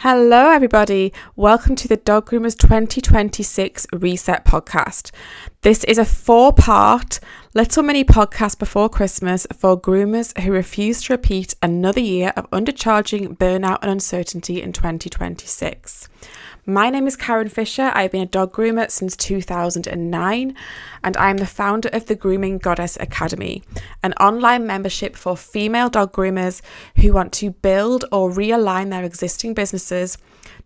Hello everybody, welcome to the Dog Groomers 2026 Reset podcast. This is a 4-part little mini podcast before Christmas for groomers who refuse to repeat another year of undercharging, burnout and uncertainty in 2026. My name is Karen Fisher. I've been a dog groomer since 2009 and I'm the founder of the Grooming Goddess Academy, an online membership for female dog groomers who want to build or realign their existing businesses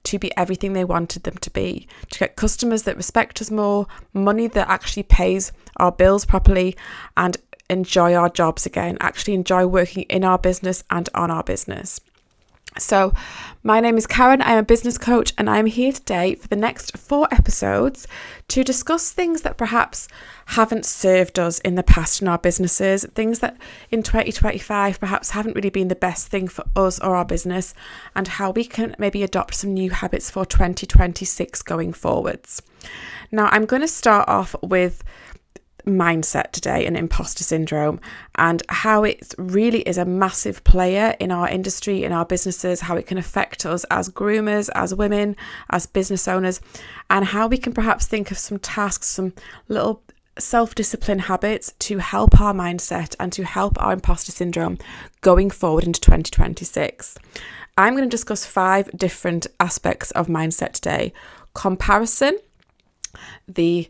to be everything they wanted them to be, to get customers that respect us more, money that actually pays our bills properly, and enjoy our jobs again, actually enjoy working in our business and on our business. So my name is Karen, I'm a business coach and I'm here today for the next 4 episodes to discuss things that perhaps haven't served us in the past in our businesses, things that in 2025 perhaps haven't really been the best thing for us or our business, and how we can maybe adopt some new habits for 2026 going forwards. Now I'm going to start off with mindset today and imposter syndrome and how it really is a massive player in our industry, in our businesses, how it can affect us as groomers, as women, as business owners, and how we can perhaps think of some tasks, some little self-discipline habits to help our mindset and to help our imposter syndrome going forward into 2026. I'm going to discuss 5 different aspects of mindset today: comparison, the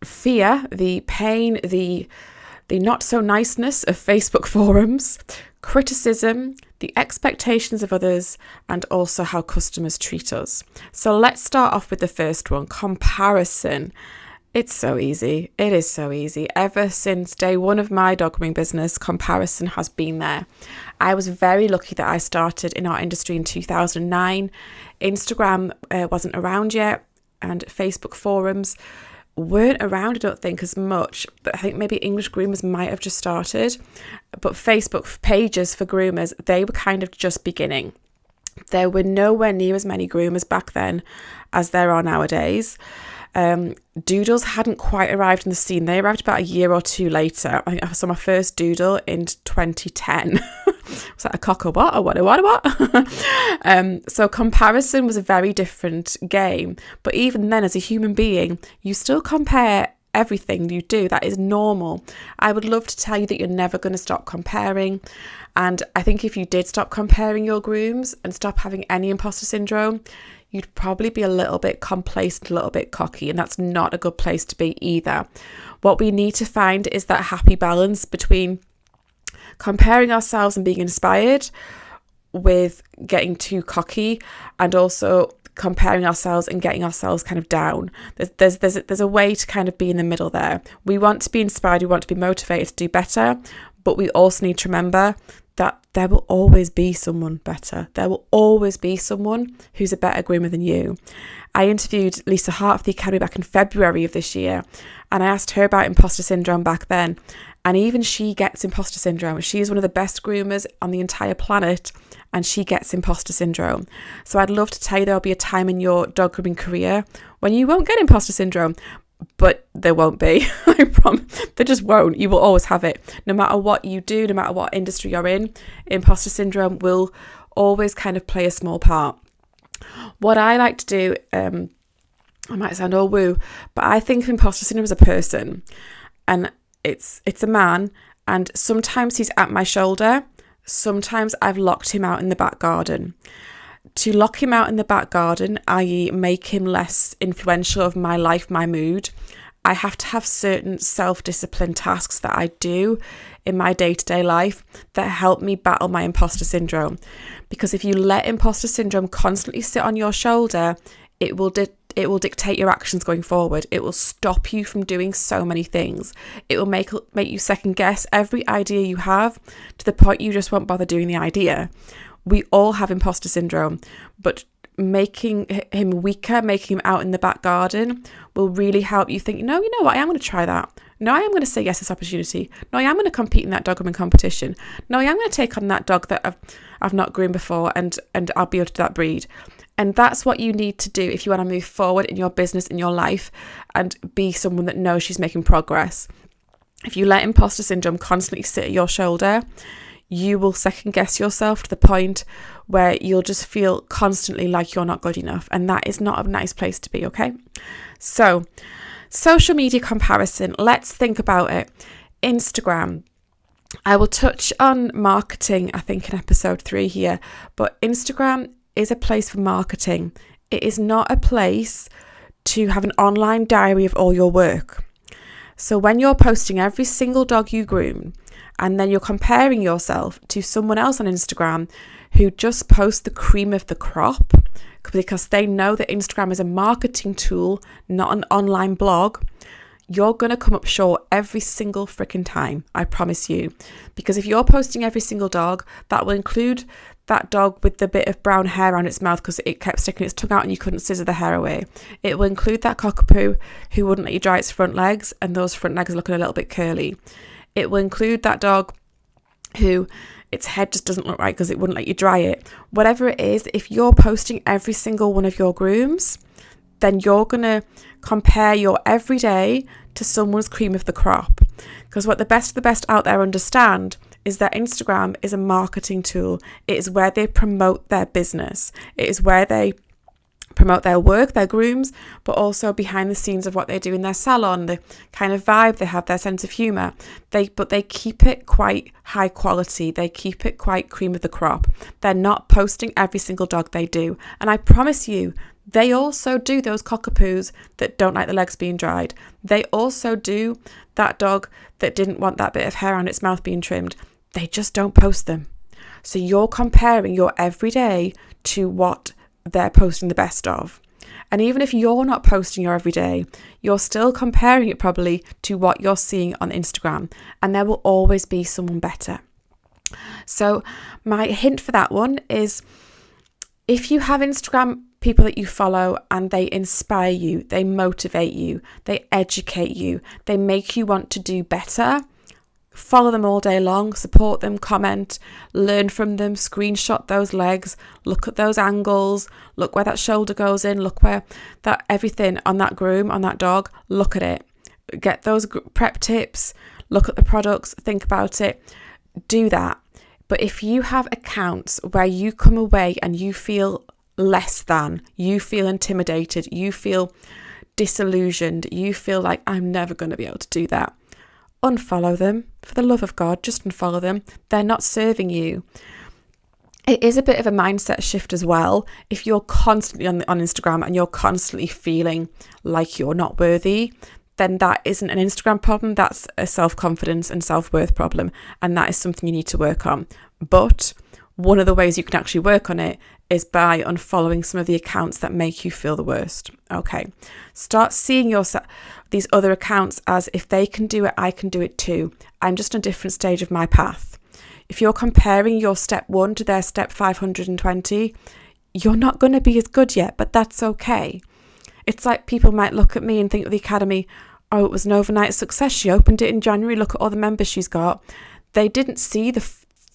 fear, the pain, the not so niceness of Facebook forums, criticism, the expectations of others, and also how customers treat us. So let's start off with the first one, comparison. It's so easy. It is so easy. Ever since day one of my dog grooming business, comparison has been there. I was very lucky that I started in our industry in 2009. Instagram wasn't around yet, and Facebook forums weren't around, I don't think, as much, but I think maybe English groomers might have just started. But Facebook pages for groomers, they were kind of just beginning. There were nowhere near as many groomers back then as there are nowadays. Doodles hadn't quite arrived in the scene. They arrived about a year or 2 later. I think I saw my first doodle in 2010. Was that a cock or what? Or what? So comparison was a very different game. But even then, as a human being, you still compare everything you do. That is normal. I would love to tell you that you're never going to stop comparing. And I think if you did stop comparing your grooms and stop having any imposter syndrome, you'd probably be a little bit complacent, a little bit cocky, and that's not a good place to be either. What we need to find is that happy balance between comparing ourselves and being inspired with getting too cocky, and also comparing ourselves and getting ourselves kind of down. There's a way to kind of be in the middle there. We want to be inspired, we want to be motivated to do better, but we also need to remember that there will always be someone better. There will always be someone who's a better groomer than you. I interviewed Lisa Hart for the Academy back in February of this year, and I asked her about imposter syndrome back then. And even she gets imposter syndrome. She is one of the best groomers on the entire planet, and she gets imposter syndrome. So I'd love to tell you there'll be a time in your dog grooming career when you won't get imposter syndrome. But there won't be. I promise. There just won't. You will always have it. No matter what you do, no matter what industry you're in, imposter syndrome will always kind of play a small part. What I like to do, I might sound all woo, but I think of imposter syndrome as a person. And it's a man, and sometimes he's at my shoulder. Sometimes I've locked him out in the back garden. To lock him out in the back garden, i.e. make him less influential of my life, my mood, I have to have certain self-discipline tasks that I do in my day-to-day life that help me battle my imposter syndrome. Because if you let imposter syndrome constantly sit on your shoulder, it will dictate your actions going forward. It will stop you from doing so many things. It will make you second guess every idea you have to the point you just won't bother doing the idea. We all have imposter syndrome, but making him weaker, making him out in the back garden will really help you think, no, you know what, I am going to try that. No, I am going to say yes to this opportunity. No, I am going to compete in that dog grooming competition. No, I am going to take on that dog that I've not groomed before, and I'll be able to do that breed. And that's what you need to do if you want to move forward in your business, in your life, and be someone that knows she's making progress. If you let imposter syndrome constantly sit at your shoulder, you will second guess yourself to the point where you'll just feel constantly like you're not good enough. And that is not a nice place to be, okay? So, social media comparison, let's think about it. Instagram. I will touch on marketing, I think, in episode 3 here, but Instagram is a place for marketing. It is not a place to have an online diary of all your work. So when you're posting every single dog you groom, and then you're comparing yourself to someone else on Instagram who just posts the cream of the crop because they know that Instagram is a marketing tool, not an online blog, you're going to come up short every single freaking time, I promise you. Because if you're posting every single dog, that will include that dog with the bit of brown hair around its mouth because it kept sticking its tongue out and you couldn't scissor the hair away. It will include that cockapoo who wouldn't let you dry its front legs and those front legs are looking a little bit curly. It will include that dog who its head just doesn't look right because it wouldn't let you dry it. Whatever it is, if you're posting every single one of your grooms, then you're going to compare your everyday to someone's cream of the crop. Because what the best of the best out there understand is that Instagram is a marketing tool. It is where they promote their business. It is where they promote their work, their grooms, but also behind the scenes of what they do in their salon, the kind of vibe they have, their sense of humour. But they keep it quite high quality. They keep it quite cream of the crop. They're not posting every single dog they do. And I promise you, they also do those cockapoos that don't like the legs being dried. They also do that dog that didn't want that bit of hair on its mouth being trimmed. They just don't post them. So you're comparing your everyday to what they're posting the best of. And even if you're not posting your everyday, you're still comparing it probably to what you're seeing on Instagram. And there will always be someone better. So my hint for that one is, if you have Instagram people that you follow and they inspire you, they motivate you, they educate you, they make you want to do better, follow them all day long, support them, comment, learn from them, screenshot those legs, look at those angles, look where that shoulder goes in, look where that everything on that groom, on that dog, look at it. Get those prep tips, look at the products, think about it, do that. But if you have accounts where you come away and you feel less than, you feel intimidated, you feel disillusioned, you feel like I'm never going to be able to do that, unfollow them. For the love of God, just unfollow them. They're not serving you. It is a bit of a mindset shift as well. If you're constantly on Instagram and you're constantly feeling like you're not worthy, then that isn't an Instagram problem. That's a self-confidence and self-worth problem. And that is something you need to work on. But one of the ways you can actually work on it is by unfollowing some of the accounts that make you feel the worst. Okay. Start seeing these other accounts as, if they can do it, I can do it too. I'm just in a different stage of my path. If you're comparing your step 1 to their step 520, you're not going to be as good yet, but that's okay. It's like people might look at me and think of the academy, oh, it was an overnight success. She opened it in January. Look at all the members she's got. They didn't see the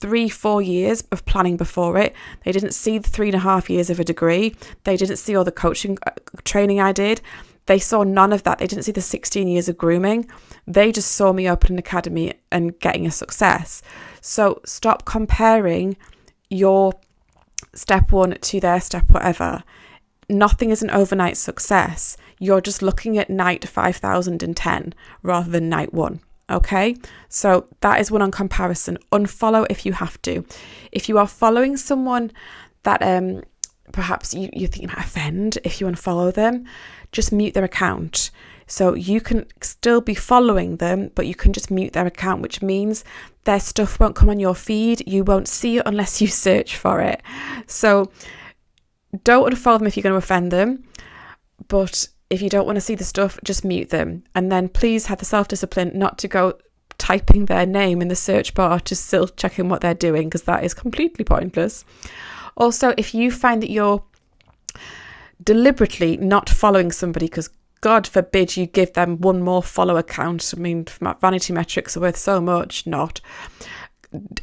3-4 years of planning before it. They didn't see the 3.5 years of a degree. They didn't see all the coaching training I did. They saw none of that. They didn't see the 16 years of grooming. They just saw me open an academy and getting a success. So stop comparing your step 1 to their step whatever. Nothing is an overnight success. You're just looking at night 5010 rather than night 1. Okay, so that is one on comparison. Unfollow if you have to. If you are following someone that perhaps you think might offend, if you unfollow them, just mute their account. So you can still be following them, but you can just mute their account, which means their stuff won't come on your feed. You won't see it unless you search for it. So don't unfollow them if you're going to offend them, but if you don't want to see the stuff, just mute them. And then please have the self-discipline not to go typing their name in the search bar to still checking what they're doing, because that is completely pointless. Also, if you find that you're deliberately not following somebody because God forbid you give them one more follow account. I mean, vanity metrics are worth so much, not.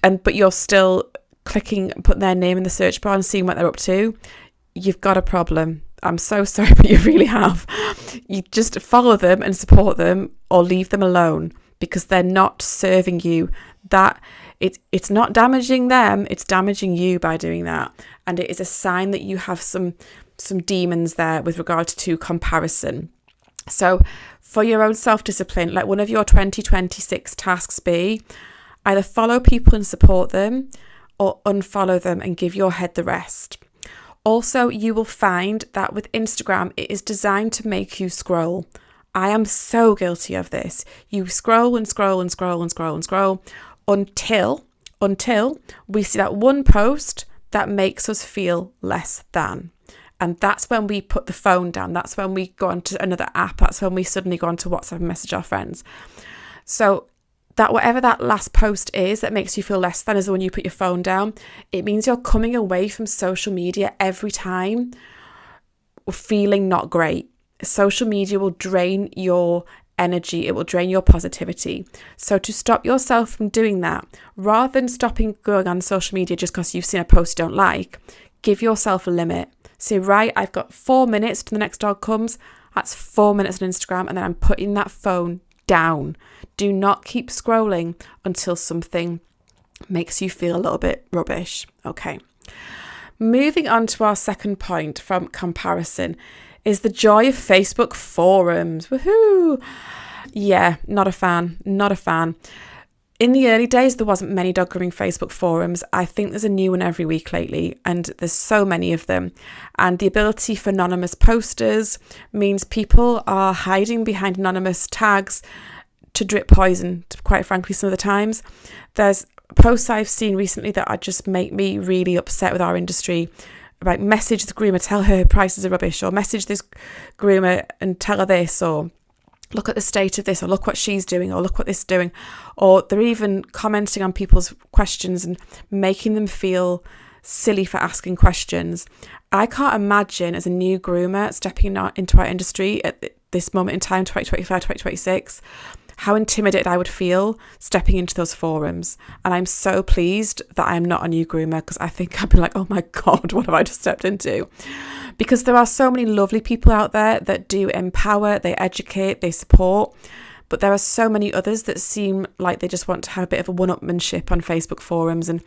But you're still putting their name in the search bar and seeing what they're up to. You've got a problem. I'm so sorry, but you really have. You just follow them and support them or leave them alone because they're not serving you. That It's not damaging them, it's damaging you by doing that. And it is a sign that you have some demons there with regard to comparison. So for your own self-discipline, let one of your 2026 tasks be either follow people and support them, or unfollow them and give your head the rest. Also, you will find that with Instagram, it is designed to make you scroll. I am so guilty of this. You scroll and scroll and scroll and scroll and scroll until we see that one post that makes us feel less than. And that's when we put the phone down. That's when we go onto another app. That's when we suddenly go onto WhatsApp and message our friends. So that whatever that last post is that makes you feel less than is the one you put your phone down. It means you're coming away from social media every time feeling not great. Social media will drain your energy. It will drain your positivity. So to stop yourself from doing that, rather than stopping going on social media just because you've seen a post you don't like, give yourself a limit. Say, right, I've got 4 minutes till the next dog comes. That's 4 minutes on Instagram, and then I'm putting that phone down. Do not keep scrolling until something makes you feel a little bit rubbish. Okay. Moving on to our second point from comparison is the joy of Facebook forums. Woohoo! Yeah, not a fan. In the early days, there wasn't many dog grooming Facebook forums. I think there's a new one every week lately, and there's so many of them. And the ability for anonymous posters means people are hiding behind anonymous tags to drip poison, quite frankly, some of the times. There's posts I've seen recently that are just make me really upset with our industry, about message the groomer, tell her prices are rubbish, or message this groomer and tell her this, or look at the state of this, or look what she's doing, or look what this is doing. Or they're even commenting on people's questions and making them feel silly for asking questions. I can't imagine as a new groomer stepping into our industry at this moment in time, 2025, 2026, how intimidated I would feel stepping into those forums. And I'm so pleased that I'm not a new groomer, because I think I'd be like, oh my God, what have I just stepped into? Because there are so many lovely people out there that do empower, they educate, they support. But there are so many others that seem like they just want to have a bit of a one-upmanship on Facebook forums and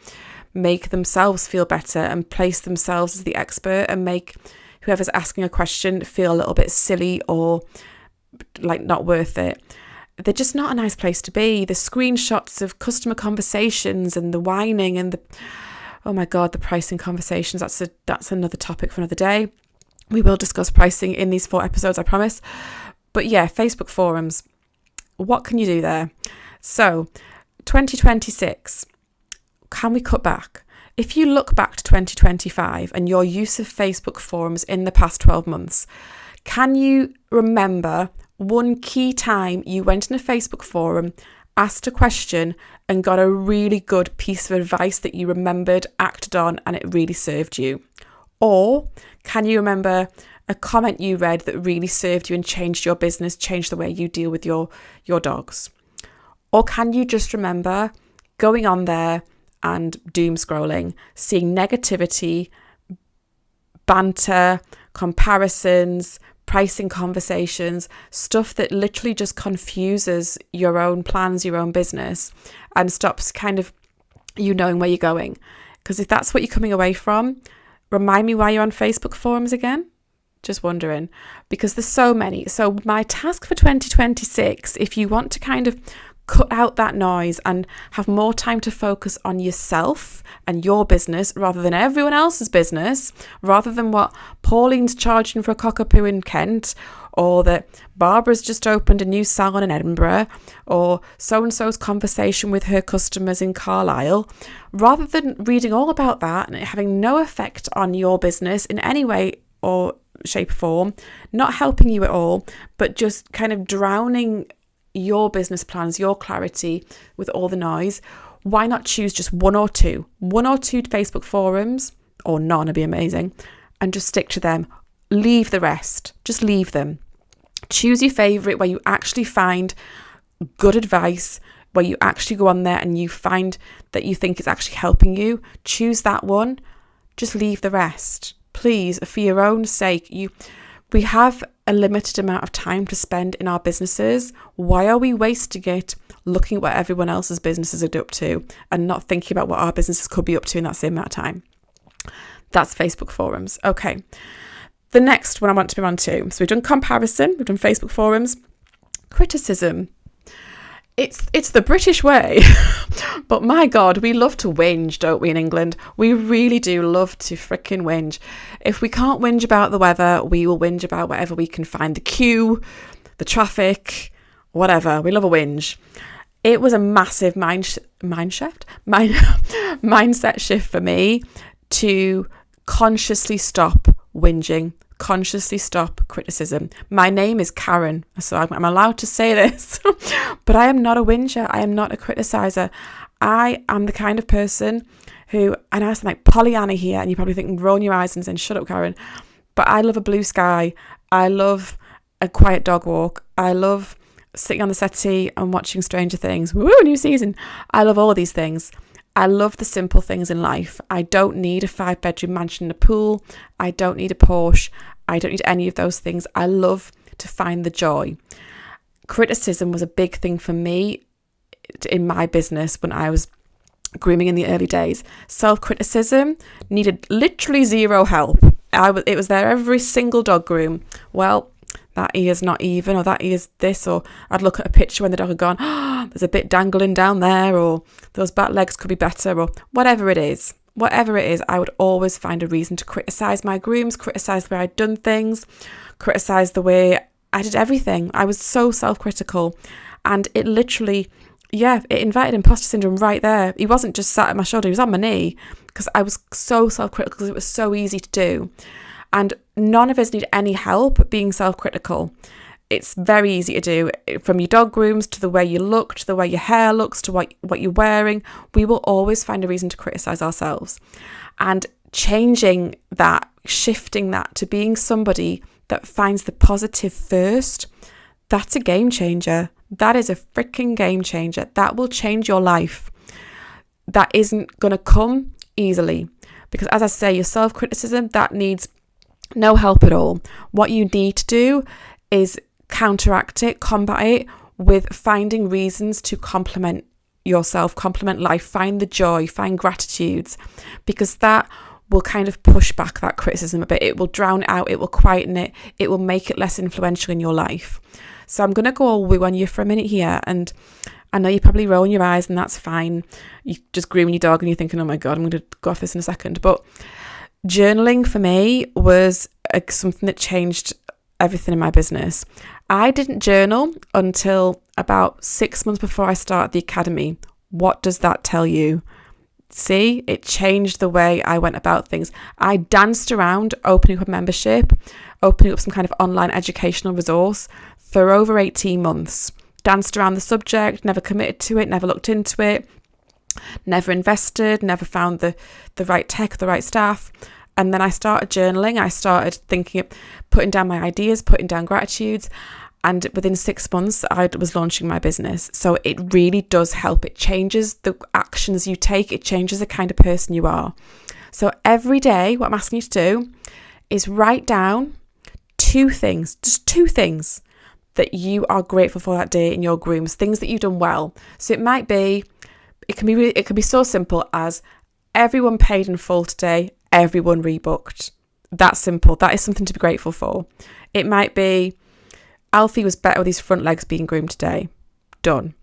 make themselves feel better and place themselves as the expert and make whoever's asking a question feel a little bit silly or like not worth it. They're just not a nice place to be. The screenshots of customer conversations and the whining and oh my God, the pricing conversations. That's another topic for another day. We will discuss pricing in these 4 episodes, I promise. But yeah, Facebook forums. What can you do there? So 2026, can we cut back? If you look back to 2025 and your use of Facebook forums in the past 12 months, can you remember one key time you went in a Facebook forum, asked a question and got a really good piece of advice that you remembered, acted on, and it really served you? Or can you remember a comment you read that really served you and changed your business, changed the way you deal with your dogs? Or can you just remember going on there and doom scrolling, seeing negativity, banter, comparisons, pricing conversations, stuff that literally just confuses your own plans, your own business, and stops kind of you knowing where you're going? Because if that's what you're coming away from, remind me why you're on Facebook forums again. Just wondering, because there's so many. So my task for 2026, if you want to kind of cut out that noise and have more time to focus on yourself and your business rather than everyone else's business, rather than what Pauline's charging for a cockapoo in Kent, or that Barbara's just opened a new salon in Edinburgh, or so-and-so's conversation with her customers in Carlisle, rather than reading all about that and it having no effect on your business in any way or shape or form, not helping you at all, but just kind of drowning your business plans, your clarity with all the noise, why not choose just one or two Facebook forums, or none would be amazing, and just stick to them. Leave the rest. Just leave them. Choose your favourite where you actually find good advice, where you actually go on there and you find that you think it's actually helping you. Choose that one. Just leave the rest. Please, for your own sake. We have a limited amount of time to spend in our businesses. Why are we wasting it looking at what everyone else's businesses are up to and not thinking about what our businesses could be up to in that same amount of time? That's Facebook forums. Okay. The next one I want to move on to. So we've done comparison, we've done Facebook forums, criticism. It's the British way, but my God, we love to whinge, don't we, in England? We really do love to frickin' whinge. If we can't whinge about the weather, we will whinge about whatever we can find, the queue, the traffic, whatever. We love a whinge. It was a massive mindset shift for me to consciously stop whinging, consciously stop criticism. My name is Karen, so I'm allowed to say this, but I am not a whinger. I am not a criticizer. I am the kind of person who, and I sound like Pollyanna here, and you're probably thinking, rolling your eyes and saying, shut up, Karen. But I love a blue sky. I love a quiet dog walk. I love sitting on the settee and watching Stranger Things. Woo, new season. I love all these things. I love the simple things in life. I don't need a 5-bedroom mansion and a pool. I don't need a Porsche. I don't need any of those things. I love to find the joy. Criticism was a big thing for me in my business when I was grooming in the early days. Self-criticism needed literally zero help. It was there every single dog groom. Well, that ear's not even, or that ear's this, or I'd look at a picture when the dog had gone, oh, there's a bit dangling down there, or those back legs could be better, or whatever it is, I would always find a reason to criticise my grooms, criticise the way I'd done things, criticise the way I did everything. I was so self-critical, and it literally, it invited imposter syndrome right there. He wasn't just sat at my shoulder, he was on my knee, because I was so self-critical, because it was so easy to do. And none of us need any help being self-critical. It's very easy to do, from your dog grooms to the way you look, to the way your hair looks, to what you're wearing. We will always find a reason to criticise ourselves. And changing that, shifting that to being somebody that finds the positive first, that's a game changer. That is a freaking game changer. That will change your life. That isn't going to come easily. Because as I say, your self-criticism, that needs no help at all. What you need to do is counteract it, combat it with finding reasons to compliment yourself, compliment life, find the joy, find gratitudes, because that will kind of push back that criticism a bit. It will drown it out, it will quieten it, it will make it less influential in your life. So I'm going to go all woo on you for a minute here, and I know you're probably rolling your eyes, and that's fine. You just grooming your dog and you're thinking, oh my God, I'm going to go off this in a second. But journaling for me was something that changed everything in my business. I didn't journal until about 6 months before I started the academy. What does that tell you? See, it changed the way I went about things. I danced around opening up a membership, opening up some kind of online educational resource for over 18 months. Danced around the subject, never committed to it, never looked into it, never invested, never found the right tech, the right staff. And then I started journaling. I started thinking, putting down my ideas, putting down gratitudes. And within 6 months, I was launching my business. So it really does help. It changes the actions you take. It changes the kind of person you are. So every day, what I'm asking you to do is write down 2 things, just 2 things that you are grateful for that day in your grooms, things that you've done well. So it can be so simple as everyone paid in full today, everyone rebooked. That's simple. That is something to be grateful for. It might be Alfie was better with his front legs being groomed today. Done.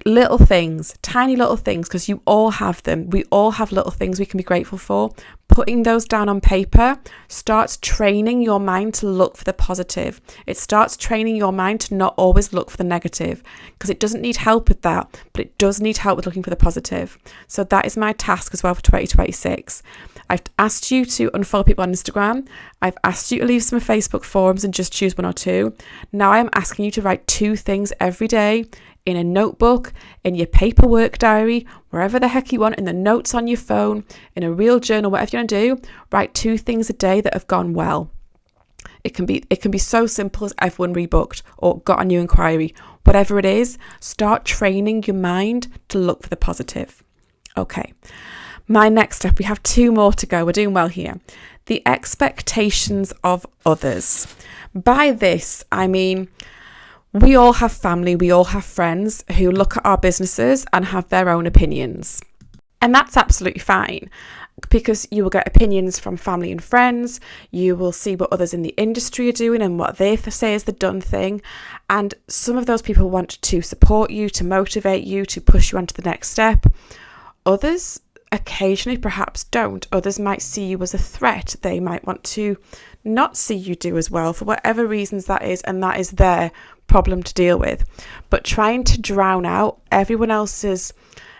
Little things, tiny little things, because you all have them. We all have little things we can be grateful for. Putting those down on paper starts training your mind to look for the positive. It starts training your mind to not always look for the negative, because it doesn't need help with that, but it does need help with looking for the positive. So that is my task as well for 2026. I've asked you to unfollow people on Instagram. I've asked you to leave some Facebook forums and just choose 1 or 2. Now I am asking you to write 2 things every day in a notebook, in your paperwork diary, wherever the heck you want, in the notes on your phone, in a real journal, whatever you want to do. Write 2 things a day that have gone well. It can be so simple as everyone rebooked or got a new inquiry. Whatever it is, start training your mind to look for the positive. Okay. My next step, we have 2 more to go. We're doing well here. The expectations of others. By this, I mean, we all have family, we all have friends who look at our businesses and have their own opinions. And that's absolutely fine, because you will get opinions from family and friends. You will see what others in the industry are doing and what they say is the done thing. And some of those people want to support you, to motivate you, to push you on to the next step. Others occasionally perhaps don't. Others might see you as a threat. They might want to not see you do as well for whatever reasons that is, and that is their problem to deal with. But trying to drown out everyone else's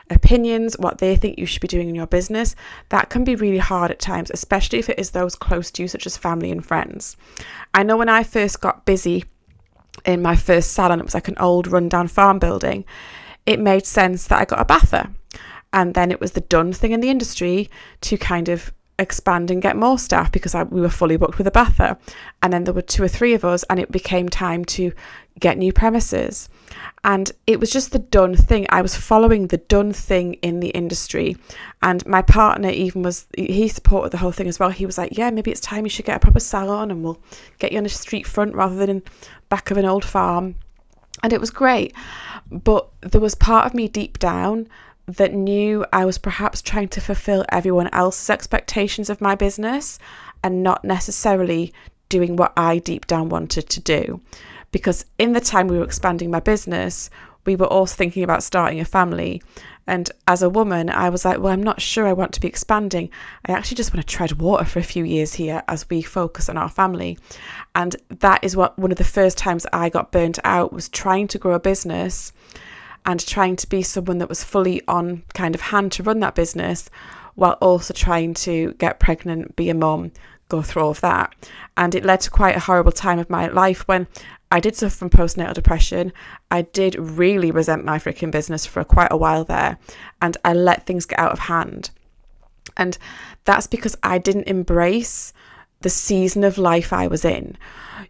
opinions, what they think you should be doing in your business, that can be really hard at times, especially if it is those close to you, such as family and friends. I know when I first got busy in my first salon, it was like an old rundown farm building, it made sense that I got a bather. And then it was the done thing in the industry to kind of expand and get more staff, because we were fully booked with a bather. And then there were 2 or 3 of us, and it became time to get new premises. And it was just the done thing. I was following the done thing in the industry. And my partner even he supported the whole thing as well. He was like, yeah, maybe it's time you should get a proper salon, and we'll get you on a street front rather than in back of an old farm. And it was great. But there was part of me deep down that knew I was perhaps trying to fulfill everyone else's expectations of my business and not necessarily doing what I deep down wanted to do. Because in the time we were expanding my business, we were also thinking about starting a family. And as a woman, I was like, well, I'm not sure I want to be expanding. I actually just want to tread water for a few years here as we focus on our family. And that is one of the first times I got burnt out, was trying to grow a business and trying to be someone that was fully on kind of hand to run that business, while also trying to get pregnant, be a mum, go through all of that. And it led to quite a horrible time of my life when I did suffer from postnatal depression. I did really resent my freaking business for quite a while there, and I let things get out of hand. And that's because I didn't embrace the season of life I was in.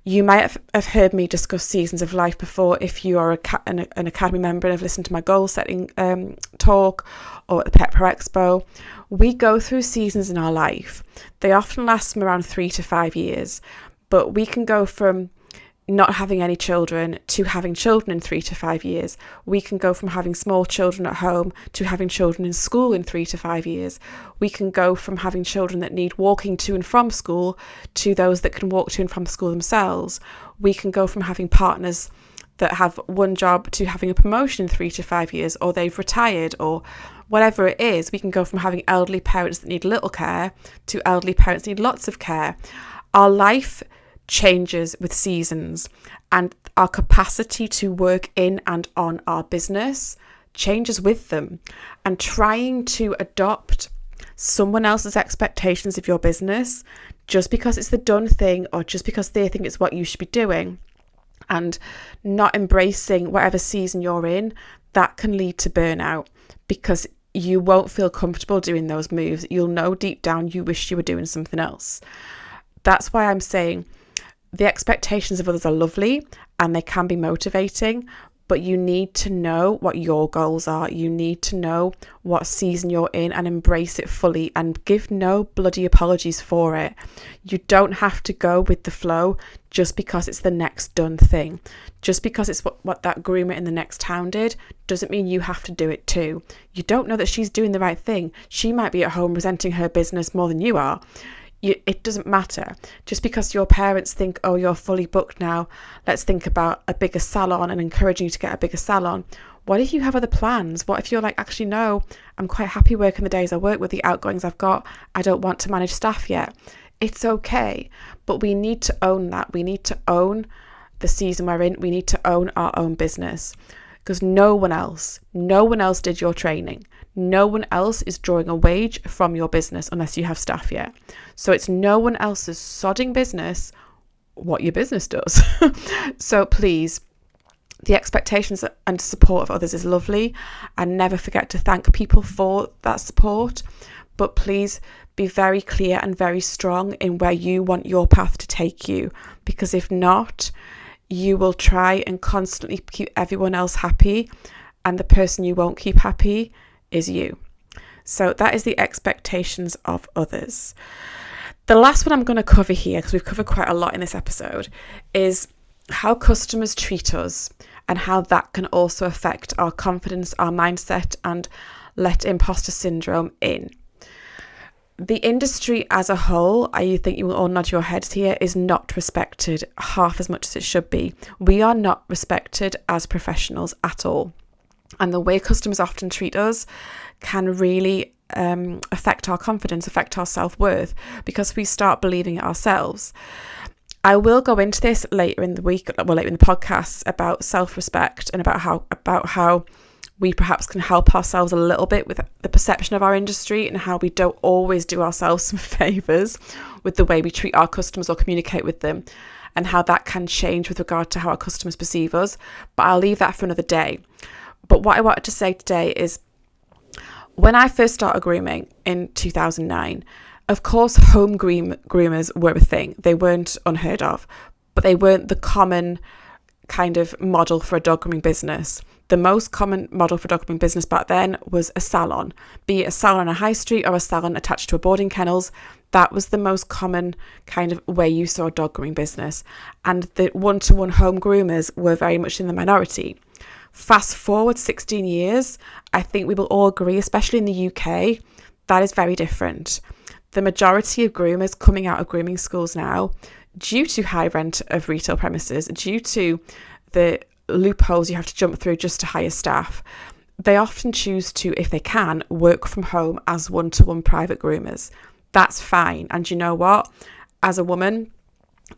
You might have heard me discuss seasons of life before if you are an Academy member and have listened to my goal setting talk, or at the Pet Pro Expo. We go through seasons in our life. They often last from around 3 to 5 years, but we can go from not having any children to having children in 3 to 5 years. We can go from having small children at home to having children in school in 3 to 5 years. We can go from having children that need walking to and from school to those that can walk to and from school themselves. We can go from having partners that have one job to having a promotion in 3 to 5 years, or they've retired, or whatever it is. We can go from having elderly parents that need little care to elderly parents that need lots of care. Our life changes with seasons, and our capacity to work in and on our business changes with them. And trying to adopt someone else's expectations of your business just because it's the done thing, or just because they think it's what you should be doing, and not embracing whatever season you're in, that can lead to burnout, because you won't feel comfortable doing those moves. You'll know deep down you wish you were doing something else. That's why I'm saying the expectations of others are lovely and they can be motivating, but you need to know what your goals are. You need to know what season you're in and embrace it fully, and give no bloody apologies for it. You don't have to go with the flow just because it's the next done thing. Just because it's what that groomer in the next town did doesn't mean you have to do it too. You don't know that she's doing the right thing. She might be at home resenting her business more than you are. It doesn't matter. Just because your parents think, oh, you're fully booked now, let's think about a bigger salon and encouraging you to get a bigger salon. What if you have other plans? What if you're like, actually, no, I'm quite happy working the days I work with, the outgoings I've got. I don't want to manage staff yet. It's okay. But we need to own that. We need to own the season we're in. We need to own our own business, because no one else did your training. No one else is drawing a wage from your business unless you have staff yet. So it's no one else's sodding business what your business does. So please, the expectations and support of others is lovely, and never forget to thank people for that support. But please be very clear and very strong in where you want your path to take you, because if not, you will try and constantly keep everyone else happy, and the person you won't keep happy is you. So that is the expectations of others. The last one I'm going to cover here, because we've covered quite a lot in this episode, is how customers treat us and how that can also affect our confidence, our mindset, and let imposter syndrome in. The industry as a whole, I think you will all nod your heads here, is not respected half as much as it should be. We are not respected as professionals at all. And the way customers often treat us can really affect our confidence, affect our self-worth, because we start believing it ourselves. I will go into this later in the podcast about self-respect and about how we perhaps can help ourselves a little bit with the perception of our industry and how we don't always do ourselves some favours with the way we treat our customers or communicate with them, and how that can change with regard to how our customers perceive us. But I'll leave that for another day. But what I wanted to say today is, when I first started grooming in 2009, of course, home groomers were a thing. They weren't unheard of, but they weren't the common kind of model for a dog grooming business. The most common model for dog grooming business back then was a salon, be it a salon on a high street or a salon attached to a boarding kennels. That was the most common kind of way you saw a dog grooming business. And the one-to-one home groomers were very much in the minority. Fast forward 16 years, I think we will all agree, especially in the UK, that is very different. The majority of groomers coming out of grooming schools now, due to high rent of retail premises, due to the loopholes you have to jump through just to hire staff, they often choose to, if they can, work from home as one-to-one private groomers. That's fine. And you know what? As a woman,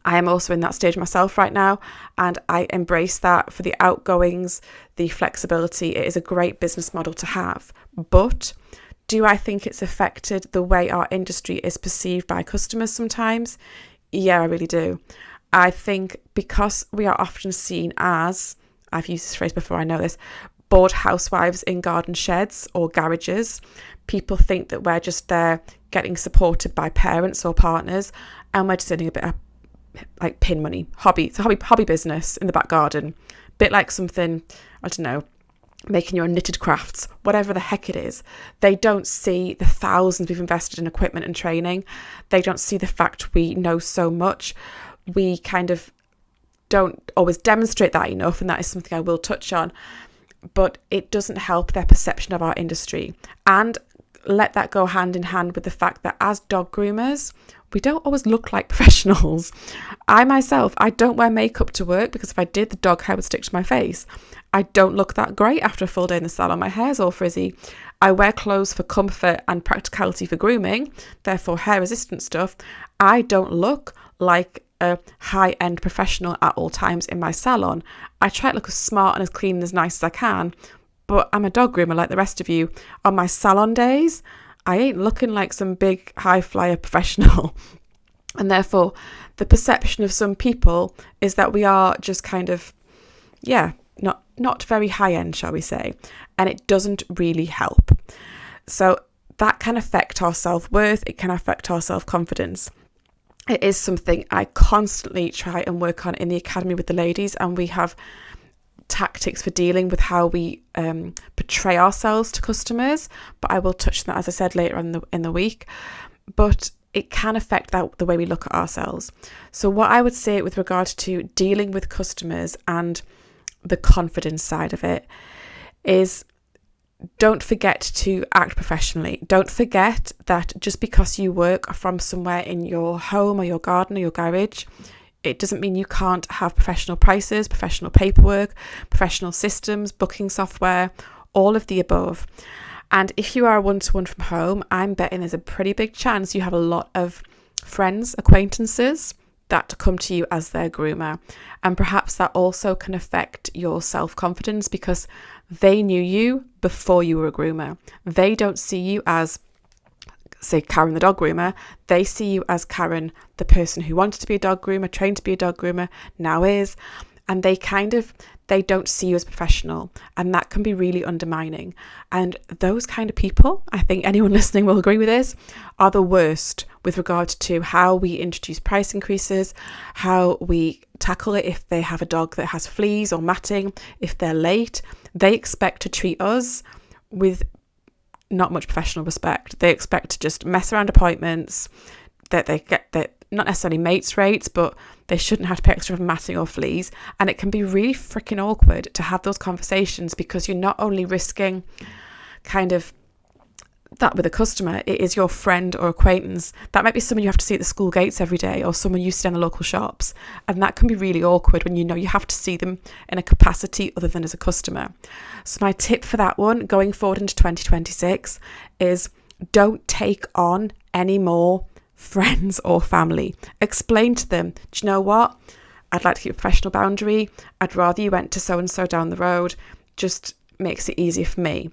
I am also in that stage myself right now, and I embrace that for the outgoings, the flexibility. It is a great business model to have. But do I think it's affected the way our industry is perceived by customers sometimes? Yeah, I really do. I think because we are often seen as, I've used this phrase before, I know this, bored housewives in garden sheds or garages, people think that we're just there getting supported by parents or partners, and we're just earning a bit of like pin money, it's a hobby business in the back garden, bit like something, I don't know, making your knitted crafts, whatever the heck it is. They don't see the thousands we've invested in equipment and training. They don't see the fact we know so much. We kind of don't always demonstrate that enough, and that is something I will touch on, but it doesn't help their perception of our industry. And let that go hand in hand with the fact that as dog groomers, we don't always look like professionals. I myself, I don't wear makeup to work, because if I did, the dog hair would stick to my face. I don't look that great after a full day in the salon. My hair's all frizzy. I wear clothes for comfort and practicality for grooming, therefore hair resistant stuff. I don't look like a high-end professional at all times in my salon. I try to look as smart and as clean and as nice as I can, but I'm a dog groomer like the rest of you. On my salon days, I ain't looking like some big high flyer professional. And therefore, the perception of some people is that we are just kind of, not very high end, shall we say. And it doesn't really help. So that can affect our self-worth. It can affect our self-confidence. It is something I constantly try and work on in the academy with the ladies, and we have tactics for dealing with how we portray ourselves to customers, but I will touch on that, as I said, later on in the week. But it can affect the way we look at ourselves. So what I would say with regard to dealing with customers and the confidence side of it is, don't forget to act professionally. Don't forget that just because you work from somewhere in your home or your garden or your garage, it doesn't mean you can't have professional prices, professional paperwork, professional systems, booking software, all of the above. And if you are a one-to-one from home, I'm betting there's a pretty big chance you have a lot of friends, acquaintances that come to you as their groomer. And perhaps that also can affect your self-confidence, because they knew you before you were a groomer. They don't see you as, say, Karen the dog groomer. They see you as Karen, the person who wanted to be a dog groomer, trained to be a dog groomer, now is. And they don't see you as professional, and that can be really undermining. And those kind of people, I think anyone listening will agree with this, are the worst with regard to how we introduce price increases, how we tackle it if they have a dog that has fleas or matting, if they're late. They expect to treat us with not much professional respect. They expect to just mess around appointments, that they get that not necessarily mates rates, but they shouldn't have to pay extra for matting or fleas. And it can be really freaking awkward to have those conversations, because you're not only risking kind of that with a customer, it is your friend or acquaintance. That might be someone you have to see at the school gates every day, or someone you see in the local shops. And that can be really awkward when you know you have to see them in a capacity other than as a customer. So my tip for that one going forward into 2026 is don't take on any more friends or family. Explain to them, do you know what? I'd like to keep a professional boundary. I'd rather you went to so-and-so down the road. Just makes it easier for me.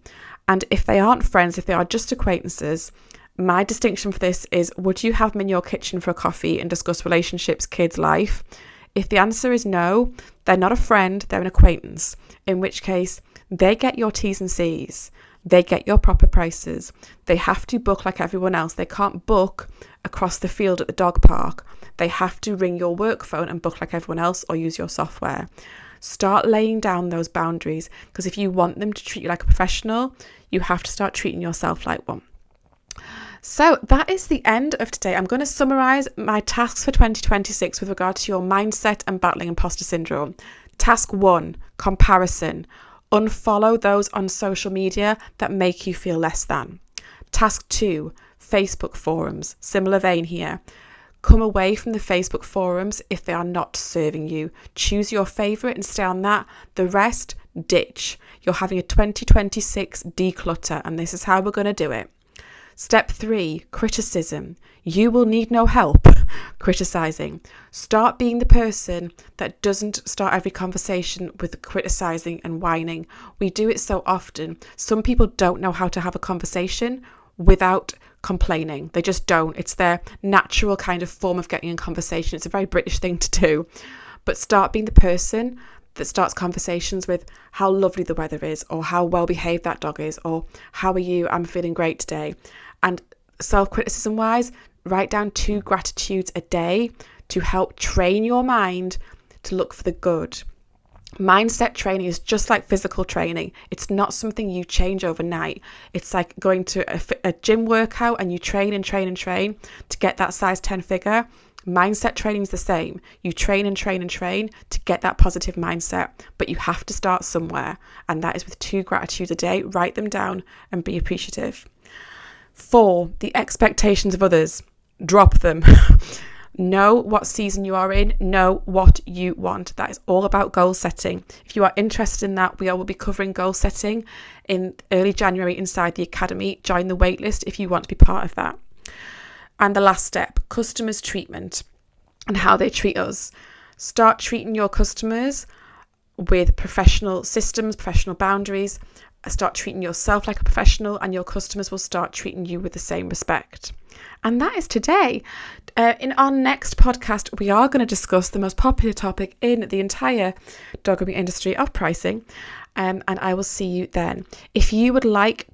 And if they aren't friends, if they are just acquaintances, my distinction for this is, would you have them in your kitchen for a coffee and discuss relationships, kids, life? If the answer is no, they're not a friend, they're an acquaintance, in which case they get your T's and C's. They get your proper prices. They have to book like everyone else. They can't book across the field at the dog park. They have to ring your work phone and book like everyone else, or use your software. Start laying down those boundaries, because if you want them to treat you like a professional, you have to start treating yourself like one. So that is the end of today. I'm going to summarize my tasks for 2026 with regard to your mindset and battling imposter syndrome. Task 1, comparison. Unfollow those on social media that make you feel less than. Task 2, Facebook forums. Similar vein here. Come away from the Facebook forums if they are not serving you. Choose your favourite and stay on that. The rest, ditch. You're having a 2026 declutter, and this is how we're going to do it. Step 3, criticism. You will need no help criticising. Start being the person that doesn't start every conversation with criticising and whining. We do it so often. Some people don't know how to have a conversation without complaining. They just don't. It's their natural kind of form of getting in conversation. It's a very British thing to do. But start being the person that starts conversations with how lovely the weather is, or how well behaved that dog is, or how are you? I'm feeling great today. And self-criticism wise, write down 2 gratitudes a day to help train your mind to look for the good. Mindset training is just like physical training. It's not something you change overnight. It's like going to a gym workout, and you train and train and train to get that size 10 figure. Mindset training is the same. You train and train and train to get that positive mindset, but you have to start somewhere, and that is with 2 gratitudes a day. Write them down and be appreciative. 4, the expectations of others. Drop them. Know what season you are in. Know what you want. That is all about goal setting. If you are interested in that, we will be covering goal setting in early January inside the Academy. Join the waitlist if you want to be part of that. And the last step, customers' treatment and how they treat us. Start treating your customers with professional systems, professional boundaries. Start treating yourself like a professional, and your customers will start treating you with the same respect. And that is today. In our next podcast, we are going to discuss the most popular topic in the entire dog grooming industry of pricing. And I will see you then. If you would like